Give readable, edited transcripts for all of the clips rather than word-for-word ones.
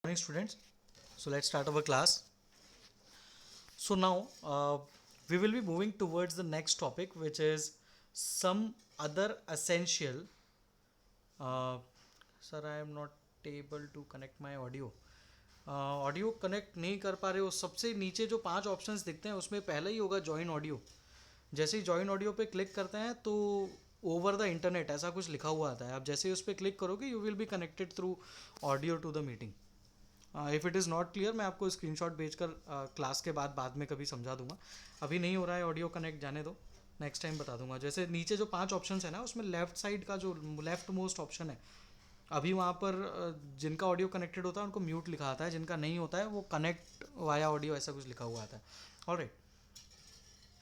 morning, students. So let's start our class. So now we will be moving towards the next topic, which is some other essential. Sir, I am not able to connect my audio. Audio connect नहीं कर पा रहे हो. सबसे नीचे जो 5 options दिखते हैं उसमें पहले ही होगा जॉइन ऑडियो. जैसे ही जॉइन ऑडियो पे क्लिक करते हैं तो ओवर द इंटरनेट ऐसा कुछ लिखा हुआ आता है. आप जैसे ही उस पर क्लिक करोगे you will be connected through audio to the meeting. If it is not clear मैं आपको स्क्रीनशॉट भेजकर क्लास के बाद में कभी समझा दूंगा. अभी नहीं हो रहा है ऑडियो कनेक्ट, जाने दो, नेक्स्ट टाइम बता दूंगा. जैसे नीचे जो 5 ऑप्शन है ना उसमें लेफ्ट साइड का जो लेफ्ट मोस्ट ऑप्शन है, अभी वहाँ पर जिनका ऑडियो कनेक्टेड होता है उनको म्यूट लिखा आता है, जिनका नहीं होता है वो कनेक्ट वाया ऑडियो ऐसा कुछ लिखा हुआ आता है. ऑलराइट.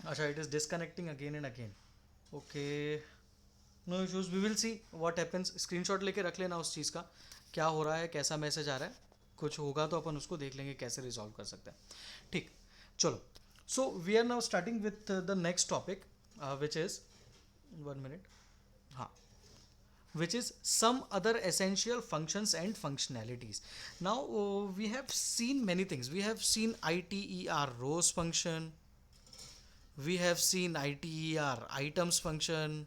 अच्छा, it is disconnecting again and again. Okay, no issues, we will see what happens. Screenshot लेके रख लेना उस चीज़ का, क्या हो रहा है, कैसा मैसेज आ रहा है. कुछ होगा तो अपन उसको देख लेंगे कैसे रिजॉल्व कर सकते हैं. ठीक, चलो. So we are now starting with the next topic which is 1 minute. हाँ, which is some other essential functions and functionalities. Now we have seen many things. We have seen ITER rows function, we have seen ITER items function.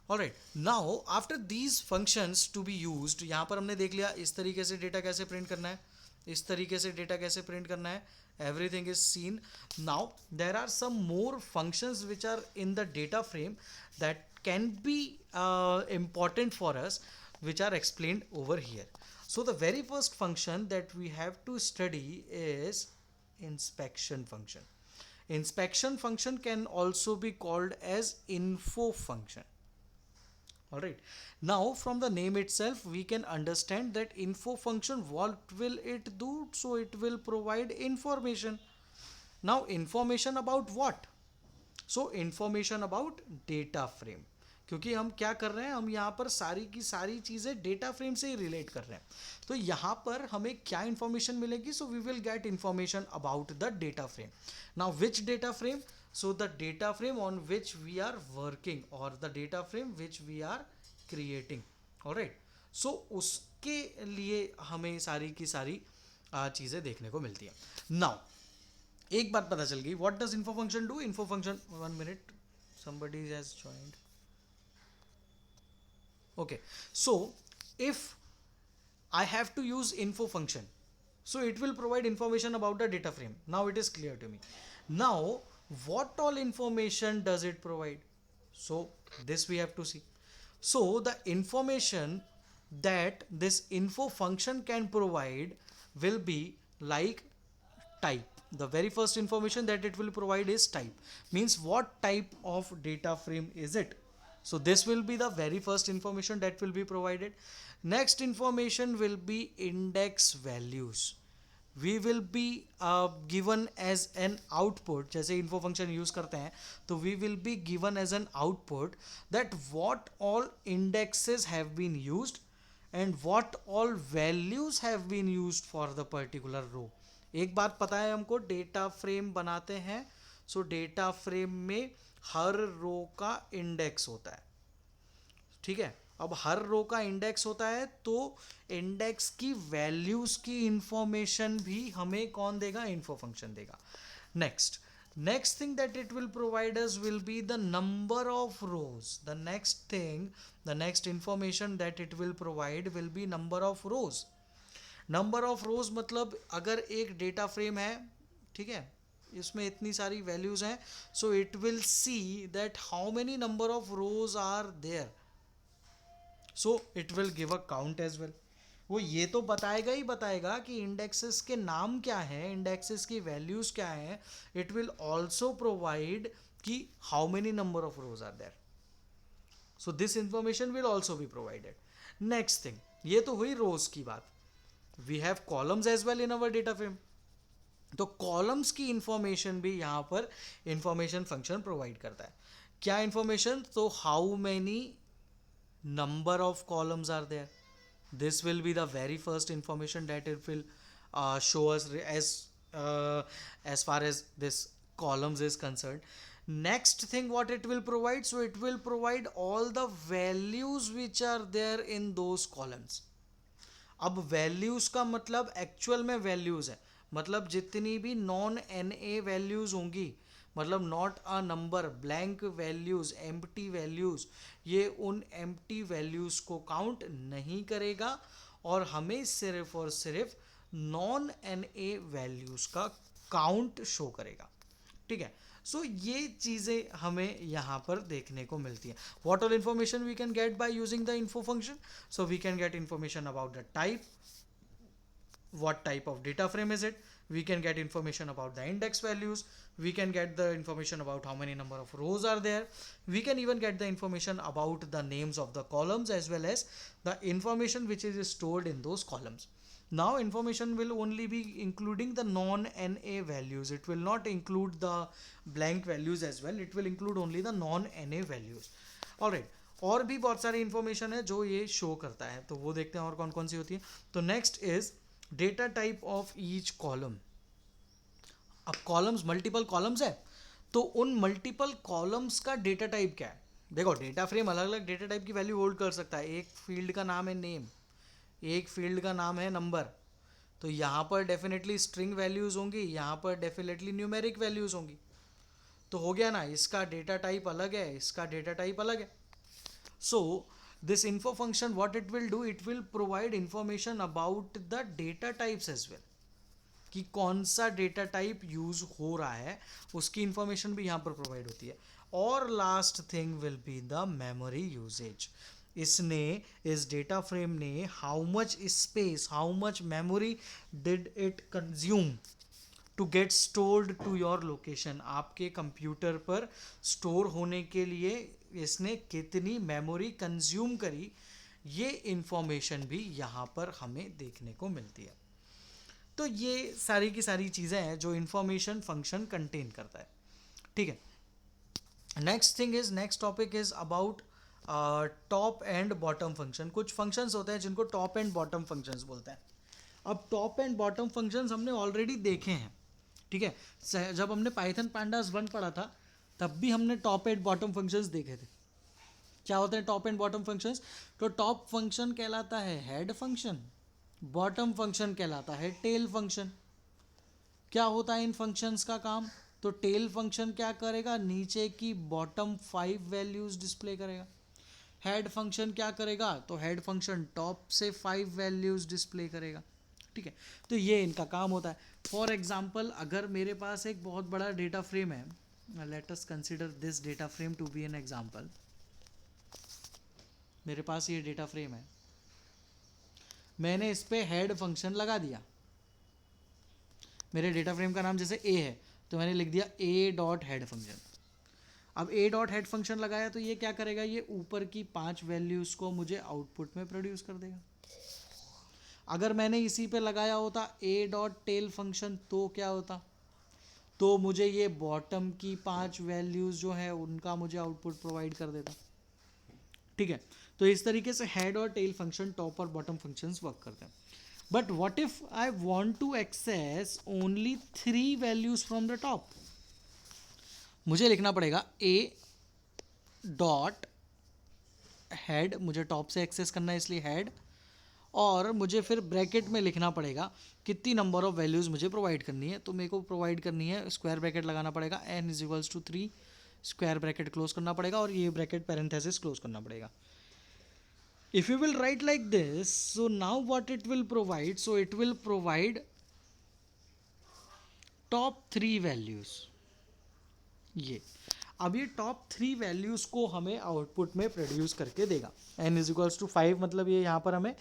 Alright, now after these functions to be used, यहाँ पर हमने देख लिया इस तरीके से data कैसे print करना है, इस तरीके से डेटा कैसे प्रिंट करना है. Everything is seen. Now there are some more functions which are in the data frame that can be important for us, which are explained over here. So the very first function that we have to study is inspection function. Inspection function can also be called as info function. Alright, now from the name itself we can understand that info function, what will it do? So it will provide information. Now information about what? So information about data frame. क्योंकि हम क्या कर रहे हैं, हम यहाँ पर सारी की सारी चीज़ें डेटा फ्रेम से ही रिलेट कर रहे हैं. तो यहाँ पर हमें क्या इन्फॉर्मेशन मिलेगी? So we will get information about the data frame. Now which data frame? So the data frame on which we are working or the data frame which we are creating. Alright, so उसके लिए हमें सारी की सारी चीज़ें देखने को मिलती हैं. Now एक बात पता चल गई, what does info function do? Info function, 1 minute, somebody has joined. Okay, so if I have to use info function, so it will provide information about the data frame. Now it is clear to me. Now what all information does it provide? So this we have to see. So the information that this info function can provide will be like type. The very first information that it will provide is type. Means what type of data frame is it? So this will be the very first information that will be provided. Next information will be index values. We will be given as an output. जैसे info function use करते हैं तो we will be given as an output that what all indexes have been used and what all values have been used for the particular row. एक बात पता है हमको, data frame बनाते हैं सो डेटा फ्रेम में हर रो का इंडेक्स होता है. ठीक है, अब हर रो का इंडेक्स होता है तो इंडेक्स की वैल्यूज की इंफॉर्मेशन भी हमें कौन देगा? इन्फो फंक्शन देगा. Next thing that it will provide us will be the number of rose. The next information that it will provide will be number of rose. Number of रोज मतलब अगर एक data frame है, ठीक है, इसमें इतनी सारी वैल्यूज हैं, so it will see that how many number of rows are there. So it will give a count as well. वो ये तो बताएगा ही बताएगा कि इंडेक्सेस के नाम क्या है, इंडेक्सेस की वैल्यूज क्या है. इट विल ऑल्सो प्रोवाइड कि how many number of rows are there. So this information will also be provided. Next thing, ये तो हुई रोज की बात. We have columns as well in our data frame. तो columns की information भी यहाँ पर इंफॉर्मेशन फंक्शन प्रोवाइड करता है. क्या इंफॉर्मेशन? तो how many number of columns are there. This will be the very first information that it will show us as far as this columns is concerned. Next thing what it will provide, so it will provide all the values which are there in those columns. अब values का मतलब actual में values है, मतलब जितनी भी non N A values होंगी, मतलब not a number, blank values, empty values, ये उन एम्प्टी वैल्यूज को काउंट नहीं करेगा और हमें सिर्फ और सिर्फ नॉन एन ए वैल्यूज का काउंट शो करेगा। ठीक है, सो ये चीज़ें हमें यहाँ पर देखने को मिलती है। What all information we can get by using the info function? So we can get information about the type, what type of data frame is it, we can get information about the index values, we can get the information about how many number of rows are there, we can even get the information about the names of the columns as well as the information which is stored in those columns. Now information will only be including the non NA values, it will not include the blank values as well, it will include only the non NA values. Alright, और भी बहुत सारी information है जो ये show करता है, तो वो देखते हैं और कौन कौन सी होती है। तो next is data type of each column. अब कॉलम्स, मल्टीपल कॉलम्स है, तो उन मल्टीपल कॉलम्स का डेटा टाइप क्या है? देखो डेटा फ्रेम अलग अलग डेटा टाइप की वैल्यू होल्ड कर सकता है। एक फील्ड का नाम है नेम, एक फील्ड का नाम है नंबर, तो यहाँ पर डेफिनेटली स्ट्रिंग वैल्यूज होंगी, यहाँ पर डेफिनेटली न्यूमेरिक वैल्यूज होंगी। तो हो गया ना, इसका डेटा टाइप अलग है, इसका डेटा टाइप अलग है। So this info function, what it will do, it will provide information about the data types as well, कि कौन सा डेटा टाइप यूज हो रहा है उसकी इंफॉर्मेशन भी यहाँ पर प्रोवाइड होती है। और last thing will be the memory usage. इसने, इस डेटा फ्रेम ने how much space, how much memory did it consume to get stored to your location, आपके कंप्यूटर पर स्टोर होने के लिए इसने कितनी मेमोरी कंज्यूम करी, ये इंफॉर्मेशन भी यहाँ पर हमें देखने को मिलती है। तो ये सारी की सारी चीज़ें हैं जो इंफॉर्मेशन फंक्शन कंटेन करता है। ठीक है, next thing is, next topic is about top and bottom function. कुछ फंक्शंस होते हैं जिनको टॉप एंड बॉटम फंक्शंस बोलते हैं। अब टॉप एंड बॉटम फंक्शंस हमने ऑलरेडी देखे हैं, ठीक है, जब हमने पाइथन पांडास 1 पढ़ा था तब भी हमने टॉप एंड बॉटम फंक्शंस देखे थे। क्या होते हैं टॉप एंड बॉटम फंक्शंस? तो टॉप फंक्शन कहलाता है हेड फंक्शन, बॉटम फंक्शन कहलाता है टेल फंक्शन। क्या होता है इन फंक्शंस का काम? तो टेल फंक्शन क्या करेगा, नीचे की बॉटम 5 वैल्यूज डिस्प्ले करेगा। हेड फंक्शन क्या करेगा? तो हेड फंक्शन टॉप से 5 वैल्यूज डिस्प्ले करेगा। ठीक है, तो ये इनका काम होता है। फॉर एग्जाम्पल, अगर मेरे पास एक बहुत बड़ा डेटा फ्रेम है, let us consider this data frame to be an example. मेरे पास ये डेटा फ्रेम है, मैंने इस पे हेड फंक्शन लगा दिया। मेरे डेटा फ्रेम का नाम जैसे ए है, तो मैंने लिख दिया ए डॉट हेड फंक्शन। अब ए डॉट हेड फंक्शन लगाया तो ये क्या करेगा, ये ऊपर की 5 वैल्यूज़ को मुझे आउटपुट में प्रोड्यूस कर देगा। अगर मैंने इसी पे लगाया होता ए डॉट टेल फंक्शन तो क्या होता, तो मुझे ये बॉटम की 5 वैल्यूज़ जो है उनका मुझे आउटपुट प्रोवाइड कर देता। ठीक है, तो इस तरीके से हेड और टेल फंक्शन, टॉप और बॉटम फंक्शंस वर्क करते हैं। But what if I want to access only 3 values from the top? मुझे लिखना पड़ेगा ए डॉट हेड, मुझे टॉप से एक्सेस करना है इसलिए हेड, और मुझे फिर ब्रैकेट में लिखना पड़ेगा कितनी नंबर ऑफ वैल्यूज़ मुझे प्रोवाइड करनी है। तो मेरे को प्रोवाइड करनी है, स्क्वायर ब्रैकेट लगाना पड़ेगा, n is equals to 3, square bracket close करना पड़ेगा और ये ब्रैकेट पैरेंथेसिस क्लोज करना पड़ेगा। If you will write like this, so now what it will provide? So it will provide top 3 values। ये अब ये टॉप 3 वैल्यूज़ को हमें आउटपुट में प्रोड्यूस करके देगा। n इज इक्वल्स टू 5 मतलब ये यहाँ पर हमें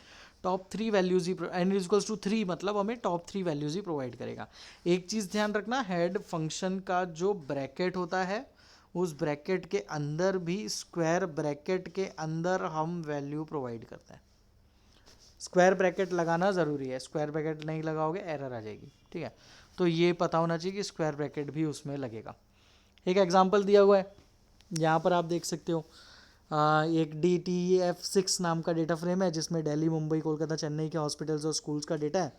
टॉप 3 वैल्यूज़ ही, n इज इक्वल्स टू 3 मतलब हमें टॉप 3 वैल्यूज़ ही प्रोवाइड करेगा। एक चीज़ ध्यान रखना, हेड फंक्शन का जो ब्रैकेट होता है उस ब्रैकेट के अंदर भी, स्क्वायर ब्रैकेट के अंदर हम वैल्यू प्रोवाइड करते हैं। स्क्वायर ब्रैकेट लगाना ज़रूरी है, स्क्वायर ब्रैकेट नहीं लगाओगे एरर आ जाएगी। ठीक है, तो ये पता होना चाहिए कि स्क्वायर ब्रैकेट भी उसमें लगेगा। एक एग्जांपल दिया हुआ है यहाँ पर, आप देख सकते हो। एक DTF6 नाम का डेटा फ्रेम है जिसमें दिल्ली, मुंबई, कोलकाता, चेन्नई के हॉस्पिटल्स और स्कूल्स का डेटा है।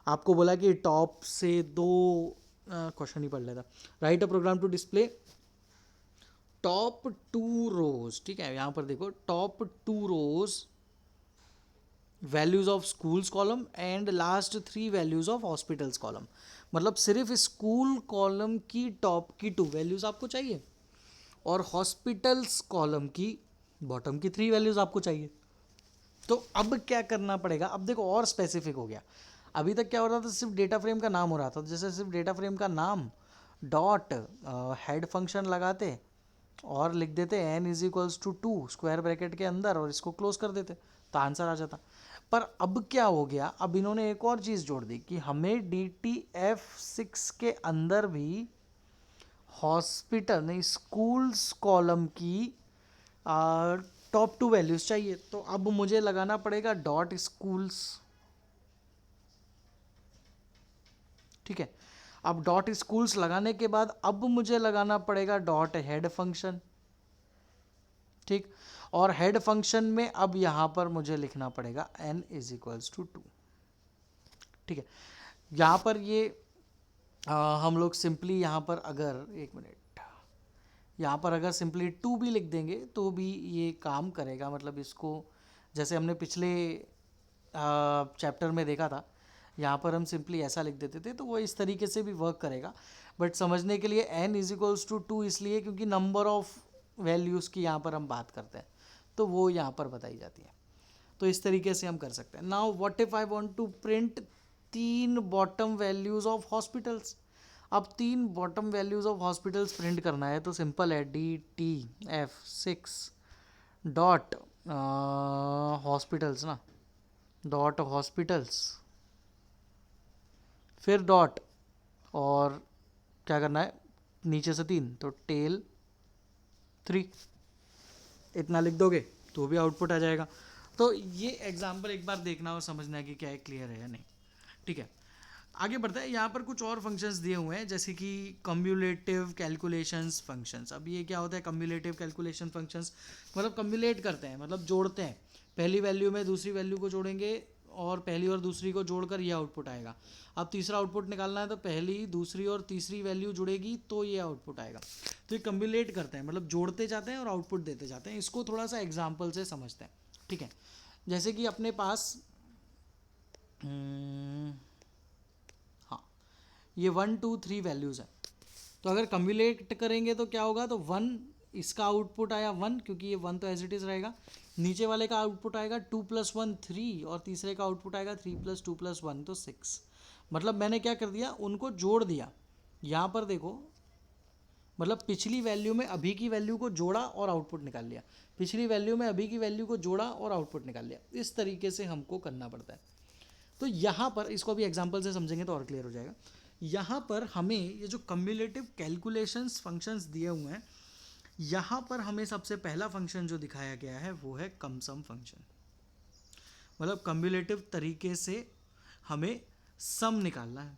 आपको बोला कि टॉप से 2 क्वेश्चन ही पढ़ लेता, write a program to display top 2 rows. ठीक है, यहाँ पर देखो top 2 rows values of schools column and last 3 values of hospitals column. मतलब सिर्फ स्कूल कॉलम की टॉप की 2 वैल्यूज आपको चाहिए और हॉस्पिटल्स कॉलम की बॉटम की 3 वैल्यूज आपको चाहिए। तो अब क्या करना पड़ेगा, अब देखो और स्पेसिफिक हो गया। अभी तक क्या हो रहा था, सिर्फ डेटा फ्रेम का नाम हो रहा था, जैसे सिर्फ डेटा फ्रेम का नाम डॉट हेड फंक्शन लगाते और लिख देते n is equals to 2 square bracket के अंदर और इसको क्लोज कर देते तो आंसर आ जाता। पर अब क्या हो गया, अब इन्होंने एक और चीज़ जोड़ दी कि हमें DTF6 के अंदर भी हॉस्पिटल नहीं स्कूल्स कॉलम की टॉप 2 वैल्यूज चाहिए। तो अब मुझे लगाना पड़ेगा डॉट स्कूल्स, ठीक है। अब डॉट स्कूल्स लगाने के बाद अब मुझे लगाना पड़ेगा डॉट हेड फंक्शन, ठीक। और हेड फंक्शन में अब यहां पर मुझे लिखना पड़ेगा n इज इक्वल्स टू 2, ठीक है। यहां पर ये हम लोग सिंपली यहां पर अगर एक मिनट यहाँ पर अगर सिंपली 2 भी लिख देंगे तो भी ये काम करेगा। मतलब इसको जैसे हमने पिछले चैप्टर में देखा था, यहाँ पर हम सिंपली ऐसा लिख देते थे तो वो इस तरीके से भी वर्क करेगा। बट समझने के लिए n इज इक्वल्स टू 2 इसलिए क्योंकि नंबर ऑफ वैल्यूज़ की यहाँ पर हम बात करते हैं तो वो यहाँ पर बताई जाती है। तो इस तरीके से हम कर सकते हैं। Now what if I want to print 3 bottom values of hospitals. अब 3 bottom values of hospitals print करना है तो सिंपल है DTF6 डॉट हॉस्पिटल्स ना, डॉट हॉस्पिटल्स फिर डॉट और क्या करना है नीचे से 3 तो टेल 3, इतना लिख दोगे तो भी आउटपुट आ जाएगा। तो ये एग्जाम्पल एक बार देखना और समझना है कि क्या है, क्लियर है या नहीं, ठीक है। आगे बढ़ते हैं। यहाँ पर कुछ और फंक्शंस दिए हुए हैं जैसे कि कम्युलेटिव कैलकुलेशंस फंक्शंस। अब ये क्या होता है कम्युलेटिव कैलकुलेशन फंक्शंस, मतलब कम्युलेट करते हैं, मतलब जोड़ते हैं। पहली वैल्यू में दूसरी वैल्यू को जोड़ेंगे और पहली और दूसरी को जोड़कर ये आउटपुट आएगा। अब तीसरा आउटपुट निकालना है तो पहली दूसरी और तीसरी वैल्यू जुड़ेगी तो ये आउटपुट आएगा। तो ये कम्युलेट करते हैं, मतलब जोड़ते जाते हैं और आउटपुट देते जाते हैं। इसको थोड़ा सा एग्जाम्पल से समझते हैं, ठीक है। जैसे कि अपने पास हाँ ये 1 2 3 वैल्यूज़ हैं। तो अगर कम्युलेट करेंगे तो क्या होगा, तो 1 इसका आउटपुट आया 1 क्योंकि ये 1 तो एज इट इज़ रहेगा। नीचे वाले का आउटपुट आएगा 2 + 1 3 और तीसरे का आउटपुट आएगा 3 + 2 + 1 तो 6। मतलब मैंने क्या कर दिया, उनको जोड़ दिया। यहाँ पर देखो, मतलब पिछली वैल्यू में अभी की वैल्यू को जोड़ा और आउटपुट निकाल लिया, पिछली वैल्यू में अभी की वैल्यू को जोड़ा और आउटपुट निकाल लिया। इस तरीके से हमको करना पड़ता है। तो यहाँ पर इसको भी एग्जांपल से समझेंगे तो और क्लियर हो जाएगा। यहाँ पर हमें ये जो कम्युलेटिव कैलकुलेशंस फंक्शंस दिए हुए हैं, यहाँ पर हमें सबसे पहला फंक्शन जो दिखाया गया है वो है कम सम फंक्शन। मतलब कम्युलेटिव तरीके से हमें सम निकालना है।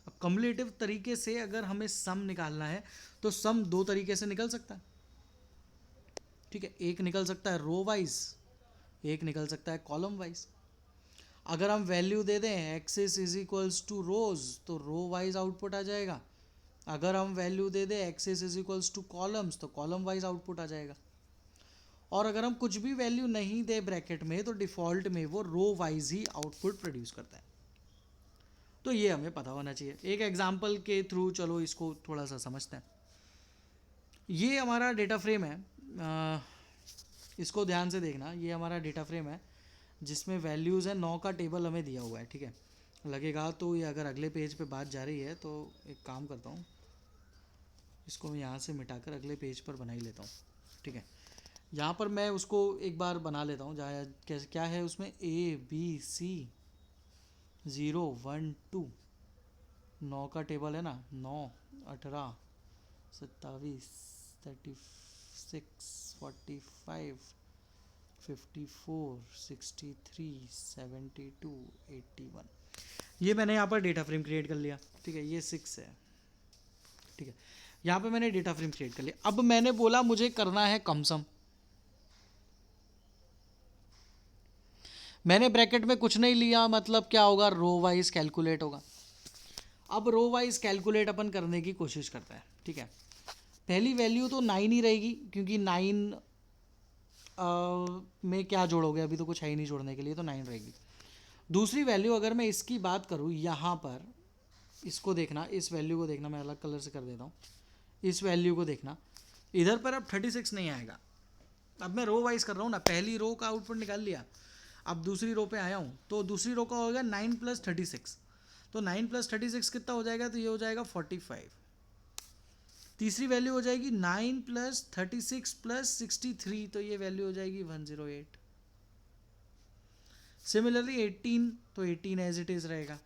अब कम्युलेटिव तरीके से अगर हमें सम निकालना है तो सम 2 तरीके से निकल सकता है, ठीक है। एक निकल सकता है रो वाइज, एक निकल सकता है कॉलम वाइज। अगर हम वैल्यू दे दें axis is equals two rows तो रो वाइज आउटपुट आ जाएगा। अगर हम वैल्यू दे दें axis is equals two columns तो कॉलम वाइज आउटपुट आ जाएगा। और अगर हम कुछ भी वैल्यू नहीं दे ब्रैकेट में तो डिफ़ॉल्ट में वो रो वाइज ही आउटपुट प्रोड्यूस करता है। तो ये हमें पता होना चाहिए। एक एग्जांपल के थ्रू चलो इसको थोड़ा सा समझते हैं। ये हमारा डेटा फ्रेम है, इसको ध्यान से देखना। ये हमारा डेटा फ्रेम है जिसमें वैल्यूज़ है 9 का टेबल हमें दिया हुआ है, ठीक है। लगेगा तो ये अगर अगले पेज पे बात जा रही है तो एक काम करता हूँ, इसको मैं यहाँ से मिटाकर अगले पेज पर बना ही लेता हूँ, ठीक है। यहाँ पर मैं उसको एक बार बना लेता हूँ जहाँ क्या है उसमें ABC 0 1 2 9 का टेबल है ना, 9 18 27 36 45 54 63 72 81। ये मैंने यहाँ पर डेटा फ्रेम क्रिएट कर लिया, ठीक है। ये 6 है, ठीक है। यहाँ पे मैंने डेटा फ्रेम क्रिएट कर लिया। अब मैंने बोला मुझे करना है कम सम। मैंने ब्रैकेट में कुछ नहीं लिया, मतलब क्या होगा, रो वाइज कैलकुलेट होगा। अब रो वाइज कैलकुलेट अपन करने की कोशिश करते हैं, ठीक है। पहली वैल्यू तो 9 ही रहेगी क्योंकि 9 में क्या जोड़ोगे, अभी तो कुछ है ही नहीं जोड़ने के लिए, तो 9 रहेगी। दूसरी वैल्यू अगर मैं इसकी बात करूँ, यहाँ पर इसको देखना, इस वैल्यू को देखना, मैं अलग कलर से कर देता हूँ, इस वैल्यू को देखना, इधर पर अब 36 नहीं आएगा। अब मैं रो वाइज कर रहा हूँ ना, पहली रो का आउटपुट निकाल लिया, अब दूसरी रो पे आया हूँ, तो दूसरी रो का होगा 9 + 36, तो 9 + 36 कितना हो जाएगा, तो ये हो जाएगा 45। तीसरी वैल्यू हो जाएगी 9 + 36 + 63, तो ये वैल्यू हो जाएगी 108। सिमिलरली 18, तो 18 एज इट इज रहेगा।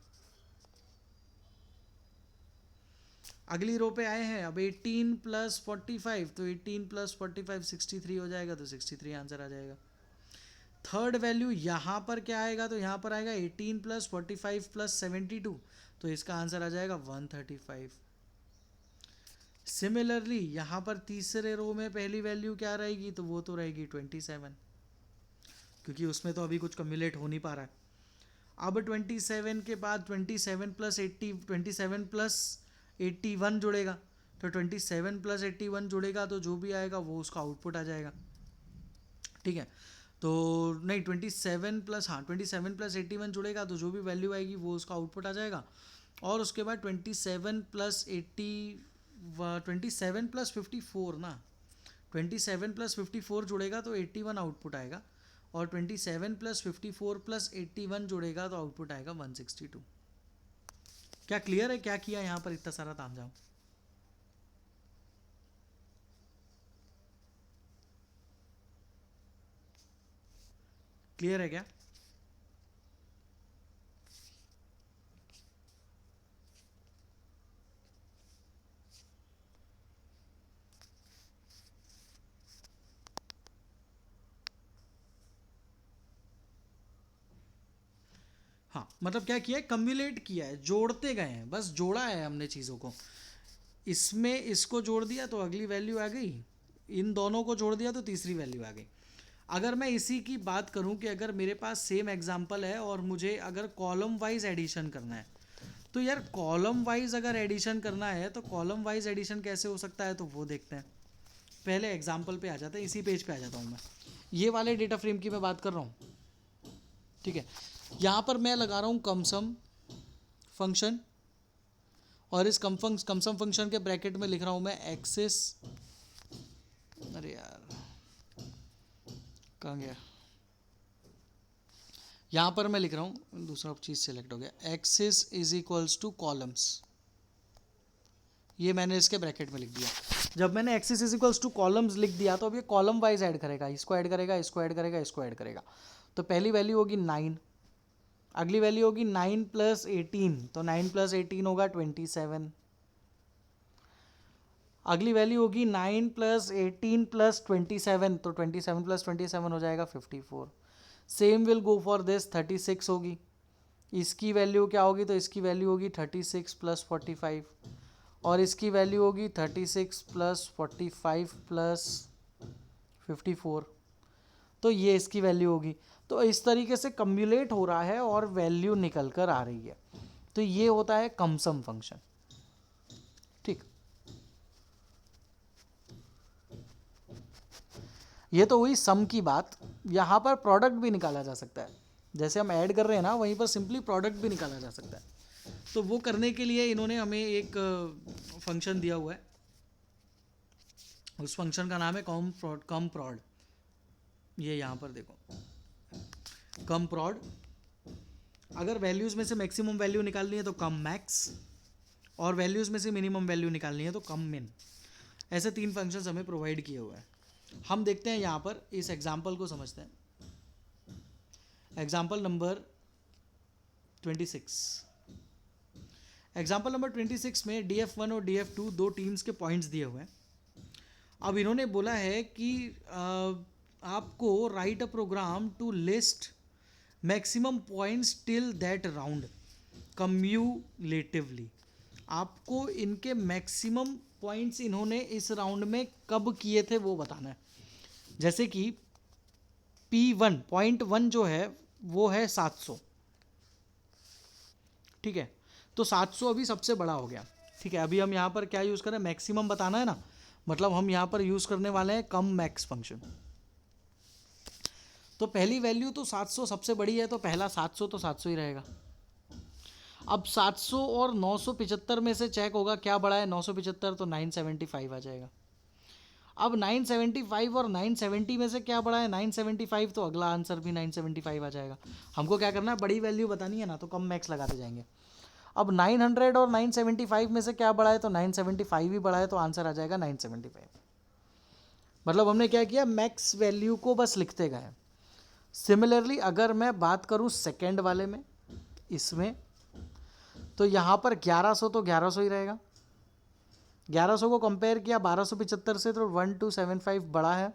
अगली रो पे आए हैं, अब 18 + 45, तो 18 + 45 63 हो जाएगा, तो 63 आंसर आ जाएगा। थर्ड वैल्यू यहाँ पर क्या आएगा, तो यहाँ पर आएगा 18 + 45 + 72, तो इसका आंसर आ जाएगा 135। सिमिलरली यहाँ पर तीसरे रो में पहली वैल्यू क्या रहेगी, तो वो तो रहेगी 27, क्योंकि उसमें तो अभी कुछ कम्युलेट हो नहीं पा रहा है। अब 27 के बाद 27 + 80, 27 + 81 जुड़ेगा, तो 27 + 81 जुड़ेगा, तो जो भी आएगा वो उसका आउटपुट आ जाएगा। ठीक है, तो नहीं 27 प्लस, हाँ 27 + 81 जुड़ेगा, तो जो भी वैल्यू आएगी वो उसका आउटपुट आ जाएगा। और उसके बाद 27 + 80, 27 + 54 ना, 27 + 54 जुड़ेगा तो 81 आउटपुट आएगा, और 27 + 54 + 81 जुड़ेगा तो आउटपुट आएगा 162। क्या क्लियर है क्या किया यहाँ पर इतना सारा तामझाम? क्लियर है क्या? हाँ, मतलब क्या किया है, कम्युलेट किया है, जोड़ते गए हैं, बस जोड़ा है हमने चीज़ों को। इसमें इसको जोड़ दिया तो अगली वैल्यू आ गई, इन दोनों को जोड़ दिया तो तीसरी वैल्यू आ गई। अगर मैं इसी की बात करूं कि अगर मेरे पास सेम एग्जांपल है और मुझे अगर कॉलम वाइज एडिशन करना है, तो यार कॉलम वाइज अगर एडिशन करना है तो कॉलम वाइज एडिशन कैसे हो सकता है, तो वो देखते हैं। पहले एग्जांपल पे आ जाते हैं, इसी पेज पे आ जाता हूँ मैं। ये वाले डेटा फ्रेम की मैं बात कर रहा हूँ, ठीक है। यहाँ पर मैं लगा रहा हूँ कमसम फंक्शन, और इस कमसम फंक्शन के ब्रैकेट में लिख रहा हूँ मैं एक्सिस, अरे यार कहाँ गया, यहाँ पर मैं लिख रहा हूँ, दूसरा चीज़ सेलेक्ट हो गया, एक्सिस = कॉलम्स, ये मैंने इसके ब्रैकेट में लिख दिया। जब मैंने एक्सिस = कॉलम्स लिख दिया तो अब ये कॉलम वाइज ऐड करेगा, इसको ऐड करेगा, इसको ऐड करेगा, इसको ऐड करेगा। तो पहली वैल्यू होगी 9, अगली वैल्यू होगी 9 + 18, तो 9 + 18 होगा 27। अगली वैल्यू होगी 9 + 18 + 27, तो 27 + 27 हो जाएगा 54। Same will go for this, 36 होगी, इसकी वैल्यू क्या होगी, तो इसकी वैल्यू होगी 36 + 45, और इसकी वैल्यू होगी 36 + 45 + 54, तो ये इसकी वैल्यू होगी। तो इस तरीके से कम्युलेट हो रहा है और वैल्यू निकल कर आ रही है, तो ये होता है कमसम फंक्शन। ठीक, ये तो हुई सम की बात। यहाँ पर प्रोडक्ट भी निकाला जा सकता है, जैसे हम ऐड कर रहे हैं ना, वहीं पर सिंपली प्रोडक्ट भी निकाला जा सकता है। तो वो करने के लिए इन्होंने हमें एक फंक्शन दिया हुआ है, उस फंक्शन का नाम है कम प्रॉड। ये यहाँ पर देखो, कम प्रॉड, अगर वैल्यूज़ में से मैक्सिमम वैल्यू निकालनी है तो कम मैक्स, और वैल्यूज़ में से मिनिमम वैल्यू निकालनी है तो कम मिन। ऐसे 3 फंक्शंस हमें प्रोवाइड किए हुए हैं। हम देखते हैं यहाँ पर, इस एग्जाम्पल को समझते हैं। एग्जाम्पल नंबर 26, एग्जाम्पल नंबर 26 में DF1 और DF2 दो टीम्स के पॉइंट्स दिए हुए हैं। अब इन्होंने बोला है कि आपको write a program to list maximum points till that round cumulatively. आपको इनके मैक्सिमम पॉइंट्स इन्होंने इस राउंड में कब किए थे वो बताना है। जैसे कि P1 पॉइंट 1 जो है वो है 700, ठीक है, तो 700 अभी सबसे बड़ा हो गया। ठीक है, अभी हम यहाँ पर क्या यूज़ करें, मैक्सिमम बताना है ना, मतलब हम यहाँ पर यूज़ करने वाले हैं कम मैक्स फंक्शन। तो पहली वैल्यू तो 700 सबसे बड़ी है, तो पहला 700 तो 700 ही रहेगा। अब 700 और 975 में से चेक होगा क्या बड़ा है, 975 तो 975 आ जाएगा। अब 975 और 970 में से क्या बड़ा है, 975, तो अगला आंसर भी 975 आ जाएगा। हमको क्या करना है, बड़ी वैल्यू बतानी है ना, तो कम मैक्स लगाते जाएंगे। अब 900 और 975 में से क्या बड़ा है, तो 975 ही बड़ा है, तो आंसर आ जाएगा 975। मतलब हमने क्या किया, मैक्स वैल्यू को बस लिखते गए। सिमिलरली अगर मैं बात करूं सेकेंड वाले में, इसमें तो यहाँ पर 1100 तो 1100 ही रहेगा। 1100 को कंपेयर किया 1275 से, तो 1275 बड़ा है।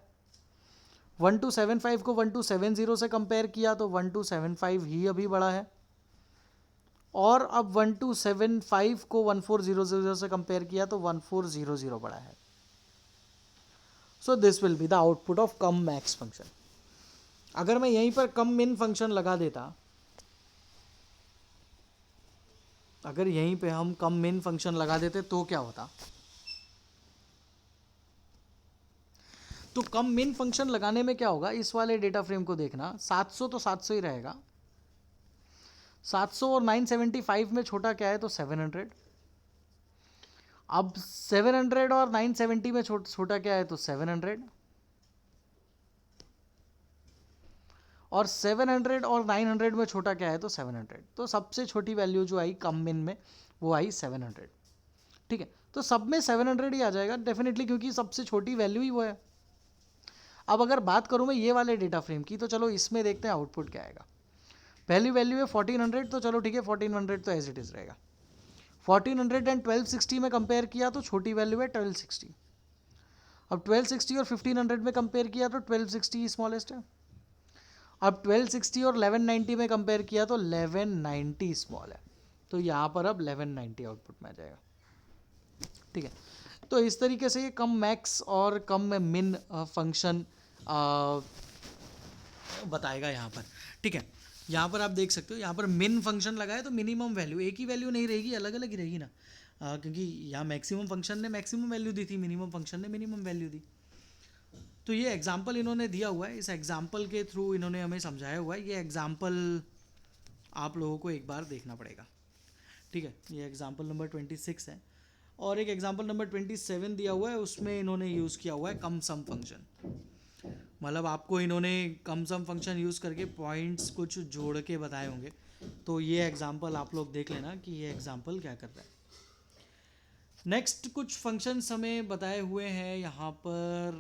1275 को 1270 से कंपेयर किया तो 1275 ही अभी बड़ा है। और अब 1275 को 1400 से कंपेयर किया तो 1400 बड़ा है। So this will be the output of come max function. अगर मैं यहीं पर कम मिन फंक्शन लगा देता, अगर यहीं पे हम कम मिन फंक्शन लगा देते तो क्या होता, तो कम मिन फंक्शन लगाने में क्या होगा, इस वाले डेटा फ्रेम को देखना, 700 तो 700 ही रहेगा। 700 और 975 में छोटा क्या है, तो 700। अब 700 और 970 में छोटा क्या है, तो 700। और 700 और 900 में छोटा क्या है, तो 700। तो सबसे छोटी वैल्यू जो आई कम मिन में वो आई 700। ठीक है, तो सब में 700 ही आ जाएगा डेफिनेटली, क्योंकि सबसे छोटी वैल्यू ही वो है। अब अगर बात करूं मैं ये वाले डेटा फ्रेम की, तो चलो इसमें देखते हैं आउटपुट क्या आएगा। पहली वैल्यू है 1400, तो चलो ठीक है 1400 तो एज इट इज़ रहेगा। 1400 एंड 1260 में कंपेयर किया तो छोटी वैल्यू है 1260। अब 1260 और 1500 में कंपेयर किया तो 1260 स्मॉलेस्ट है। अब 1260 और 1190 में कंपेयर किया तो 1190 स्मॉल है। तो यहाँ पर अब 1190 आउटपुट में आ जाएगा। ठीक है, तो इस तरीके से ये कम मैक्स और कम मिन फंक्शन बताएगा यहाँ पर। ठीक है, यहाँ पर आप देख सकते हो, यहाँ पर मिन फंक्शन लगाए तो मिनिमम वैल्यू, एक ही वैल्यू नहीं रहेगी, अलग अलग ही रहेगी ना, क्योंकि यहाँ मैक्सिमम फंक्शन ने मैक्सिमम वैल्यू दी थी, मिनिमम फंक्शन ने मिनिमम वैल्यू दी। तो ये एग्जाम्पल इन्होंने दिया हुआ है, इस एग्जाम्पल के थ्रू इन्होंने हमें समझाया हुआ है। ये एग्जाम्पल आप लोगों को एक बार देखना पड़ेगा। ठीक है, ये एग्जाम्पल नंबर 26 है, और एक एग्जाम्पल नंबर 27 दिया हुआ है, उसमें इन्होंने यूज़ किया हुआ है कम सम फंक्शन। मतलब आपको इन्होंने कम सम फंक्शन यूज़ करके पॉइंट्स कुछ जोड़ के बताए होंगे। तो ये एग्जाम्पल आप लोग देख लेना कि ये एग्जाम्पल क्या कर रहा है। नेक्स्ट कुछ फंक्शंस हमें बताए हुए हैं यहाँ पर।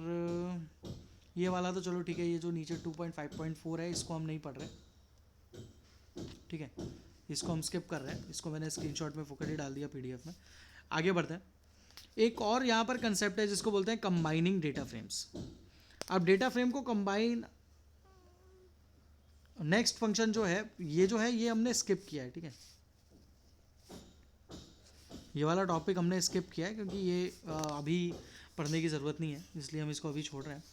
ये वाला तो चलो ठीक है, ये जो नीचे 2.5.4 है इसको हम नहीं पढ़ रहे। ठीक है, इसको हम स्किप कर रहे हैं, इसको मैंने स्क्रीनशॉट में फोकट ही डाल दिया पीडीएफ में। आगे बढ़ते हैं। एक और यहाँ पर कंसेप्ट है जिसको बोलते हैं कंबाइनिंग डेटा फ्रेम्स। अब डेटा फ्रेम को कंबाइन, नेक्स्ट फंक्शन जो है ये हमने स्किप किया है। ठीक है, ये वाला टॉपिक हमने स्किप किया है क्योंकि ये अभी पढ़ने की ज़रूरत नहीं है, इसलिए हम इसको अभी छोड़ रहे हैं।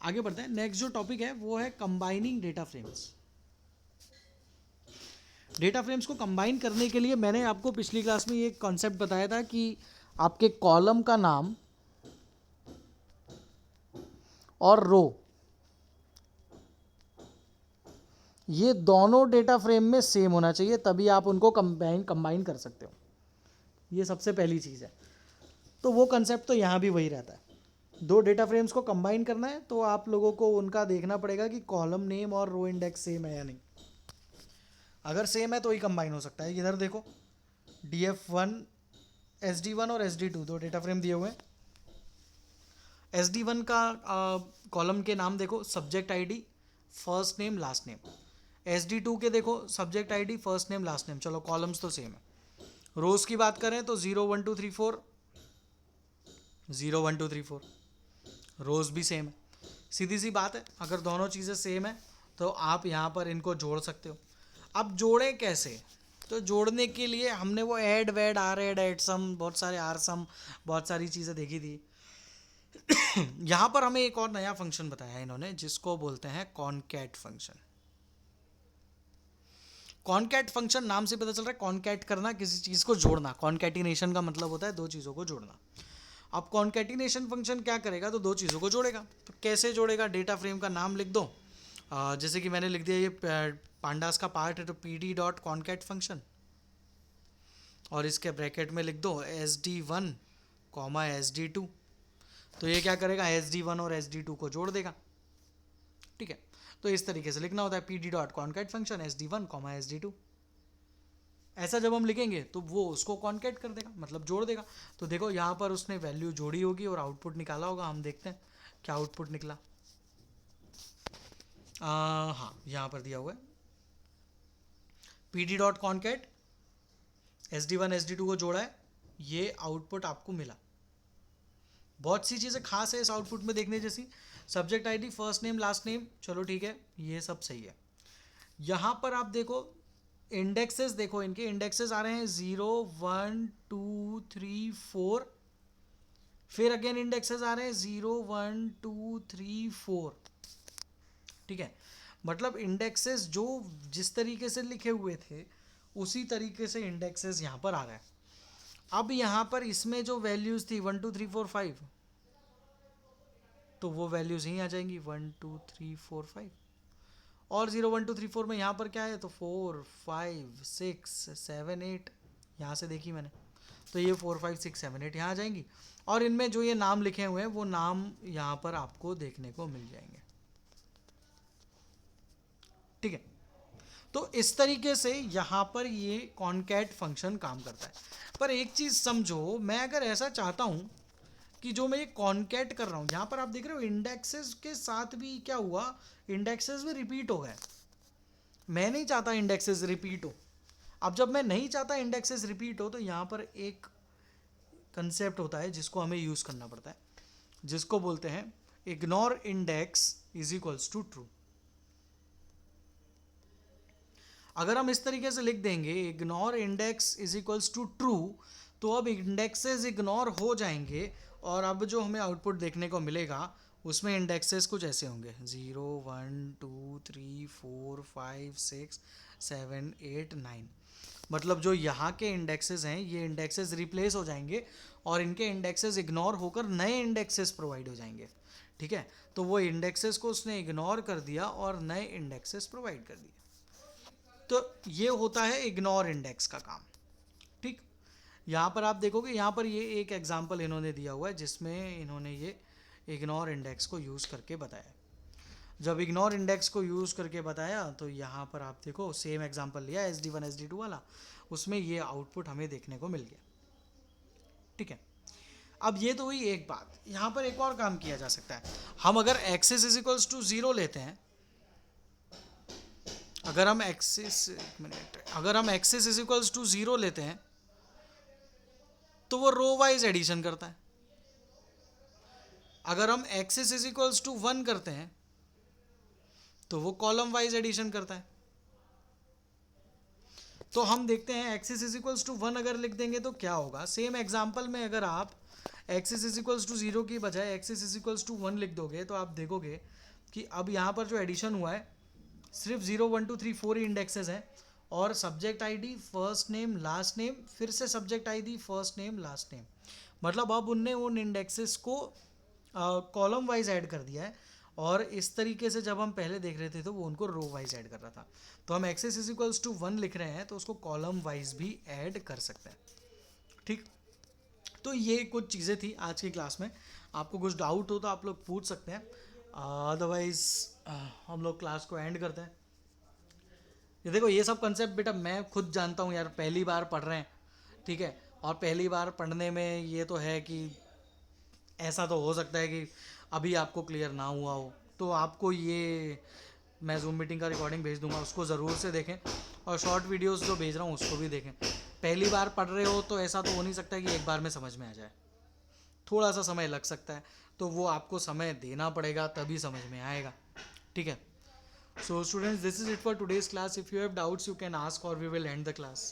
आगे बढ़ते हैं। नेक्स्ट जो टॉपिक है वो है combining data frames. Data frames को कंबाइन करने के लिए मैंने आपको पिछली क्लास में ये कॉन्सेप्ट बताया था कि आपके कॉलम का नाम और रो, ये दोनों डेटा फ्रेम में सेम होना चाहिए, तभी आप उनको कंबाइन कर सकते हो। ये सबसे पहली चीज़ है। तो वो कंसेप्ट तो यहाँ भी वही रहता है। दो डेटा फ्रेम्स को कंबाइन करना है तो आप लोगों को उनका देखना पड़ेगा कि कॉलम नेम और रो इंडेक्स सेम है या नहीं। अगर सेम है तो ही कंबाइन हो सकता है। इधर देखो, df1 sd1 और sd2 दो डेटा फ्रेम दिए हुए हैं। sd1 का कॉलम के नाम देखो, subject ID, first name, last name. sd2 के देखो, subject ID, first name, last name. चलो कॉलम्स तो सेम है। रोज की बात करें तो 0 1 2 3 4, 0 1 2 3 4, रोज भी सेम है। सीधी सी बात है, अगर दोनों चीज़ें सेम है तो आप यहाँ पर इनको जोड़ सकते हो। अब जोड़ें कैसे? तो जोड़ने के लिए हमने वो ऐड वैड आर एड एड सम, बहुत सारे आर सम, बहुत सारी चीज़ें देखी थी। यहाँ पर हमें एक और नया फंक्शन बताया है इन्होंने, जिसको बोलते हैं कॉनकैट फंक्शन। कॉनकैट फंक्शन नाम से पता चल रहा है कॉनकैट करना, किसी चीज़ को जोड़ना। कॉनकैटिनेशन का मतलब होता है दो चीज़ों को जोड़ना। अब कॉनकैटिनेशन फंक्शन क्या करेगा? तो दो चीज़ों को जोड़ेगा। तो कैसे जोड़ेगा? डेटा फ्रेम का नाम लिख दो जैसे कि मैंने लिख दिया ये पांडास का पार्ट है तो P D dot concat function, और इसके ब्रैकेट में लिख दो S D one comma S D two. तो ये क्या करेगा, एस डी वन और एस डी टू को जोड़ देगा। ठीक है, तो इस तरीके से लिखना होता है P D dot concat function S D one comma S D two. ऐसा जब हम लिखेंगे तो वो उसको कॉन्कैट कर देगा, मतलब जोड़ देगा। तो देखो यहाँ पर उसने वैल्यू जोड़ी होगी और आउटपुट निकाला होगा। हम देखते हैं क्या आउटपुट निकला। हाँ, यहाँ पर दिया हुआ है P D dot concat S D one S D two को जोड़ा है, ये आउटपुट आपको मिला। बहुत सी चीज़ें खास है इस आउटपुट में देखने जैसी। Subject ID, first name, last name, चलो ठीक है, ये सब सही है। यहाँ पर आप देखो इंडेक्सेस, देखो इनके इंडेक्सेस आ रहे हैं 0 1 2 3 4, फिर अगेन इंडेक्सेस आ रहे हैं 0 1 2 3 4। ठीक है, मतलब इंडेक्सेस जो जिस तरीके से लिखे हुए थे उसी तरीके से इंडेक्सेस यहाँ पर आ रहा है। अब यहाँ पर इसमें जो वैल्यूज थी 1 2 3 4 5, तो वो वैल्यूज यहीं आ जाएंगी 1 2 3 4 5। और 0 1 2 3 4 में यहाँ पर क्या है, तो 4 5 6 7 8, यहाँ से देखी मैंने, तो ये 4 5 6 7 8 यहाँ आ जाएंगी। और इनमें जो ये नाम लिखे हुए हैं वो नाम यहाँ पर आपको देखने को मिल जाएंगे। ठीक है, तो इस तरीके से यहाँ पर ये कॉन्कैट फंक्शन काम करता है। पर एक चीज़ समझो, मैं अगर ऐसा चाहता हूँ कि जो मैं ये कॉन्कैट कर रहा हूँ, यहाँ पर आप देख रहे हो इंडेक्सेस के साथ भी क्या हुआ, इंडेक्सेस भी रिपीट हो गए। मैं नहीं चाहता इंडेक्सेस रिपीट हो। अब जब मैं नहीं चाहता इंडेक्सेस रिपीट हो तो यहाँ पर एक कंसेप्ट होता है जिसको हमें यूज़ करना पड़ता है, जिसको बोलते हैं ignore index is equals to true. अगर हम इस तरीके से लिख देंगे ignore index is equals to true, तो अब इंडेक्सेस इग्नोर हो जाएंगे और अब जो हमें आउटपुट देखने को मिलेगा उसमें इंडेक्सेस कुछ ऐसे होंगे 0 1 2 3 4 5 6 7 8 9। मतलब जो यहाँ के इंडेक्सेस हैं ये इंडेक्सेस रिप्लेस हो जाएंगे और इनके इंडेक्सेस इग्नोर होकर नए इंडेक्सेस प्रोवाइड हो जाएंगे। ठीक है, तो वो इंडेक्सेस को उसने इग्नोर कर दिया और नए इंडेक्सेस प्रोवाइड कर दिए। तो ये होता है इग्नोर इंडेक्स का काम। ठीक, यहाँ पर आप देखोगे, यहाँ पर ये एक एग्जांपल इन्होंने दिया हुआ है जिसमें इन्होंने ये इग्नोर इंडेक्स को यूज़ करके बताया। जब इग्नोर इंडेक्स को यूज़ करके बताया तो यहाँ पर आप देखो सेम एग्जांपल लिया S D one S D two वाला, उसमें ये आउटपुट हमें देखने को मिल गया। ठीक है, अब ये तो हुई एक बात। यहाँ पर एक और काम किया जा सकता है। हम अगर एक्सिस इज इक्वल्स टू 0 लेते हैं, अगर हम एक्सिस इज इक्वल्स टू 0 लेते हैं तो वो रो वाइज एडिशन करता है। अगर हम एक्सिस इज इक्वल्स टू 1 करते हैं तो वो कॉलम वाइज एडिशन करता है। तो हम देखते हैं एक्सिस इज इक्वल्स टू 1 अगर लिख देंगे तो क्या होगा। सेम एग्जांपल में अगर आप एक्सिस इज इक्वल्स टू 0 की बजाय एक्सिस इज इक्वल्स टू 1 लिख दोगे तो आप देखोगे कि अब यहाँ पर जो एडिशन हुआ है सिर्फ 0 1 2 3 4 ही इंडेक्सेस हैं और subject ID, first name, last name, फिर से subject ID, first name, last name. मतलब अब उनने उन इंडेक्सेस को कॉलम वाइज ऐड कर दिया है और इस तरीके से जब हम पहले देख रहे थे तो वो उनको रो वाइज ऐड कर रहा था। तो हम एक्सेस इज इक्वल्स टू 1 लिख रहे हैं तो उसको कॉलम वाइज भी ऐड कर सकते हैं। ठीक, तो ये कुछ चीज़ें थी आज की क्लास में। आपको कुछ डाउट हो तो आप लोग पूछ सकते हैं, अदरवाइज हम लोग क्लास को एंड करते हैं। ये देखो ये सब कंसेप्ट बेटा मैं खुद जानता हूँ यार, पहली बार पढ़ रहे हैं। ठीक है, और पहली बार पढ़ने में ये तो है कि ऐसा तो हो सकता है कि अभी आपको क्लियर ना हुआ हो, तो आपको ये मैं जूम मीटिंग का रिकॉर्डिंग भेज दूंगा, उसको ज़रूर से देखें और शॉर्ट वीडियोस जो भेज रहा हूँ उसको भी देखें। पहली बार पढ़ रहे हो तो ऐसा तो हो नहीं सकता कि एक बार में समझ में आ जाए, थोड़ा सा समय लग सकता है, तो वो आपको समय देना पड़ेगा तभी समझ में आएगा। ठीक है, so students, this is it for today's class. If you have doubts you can ask or we will end the class.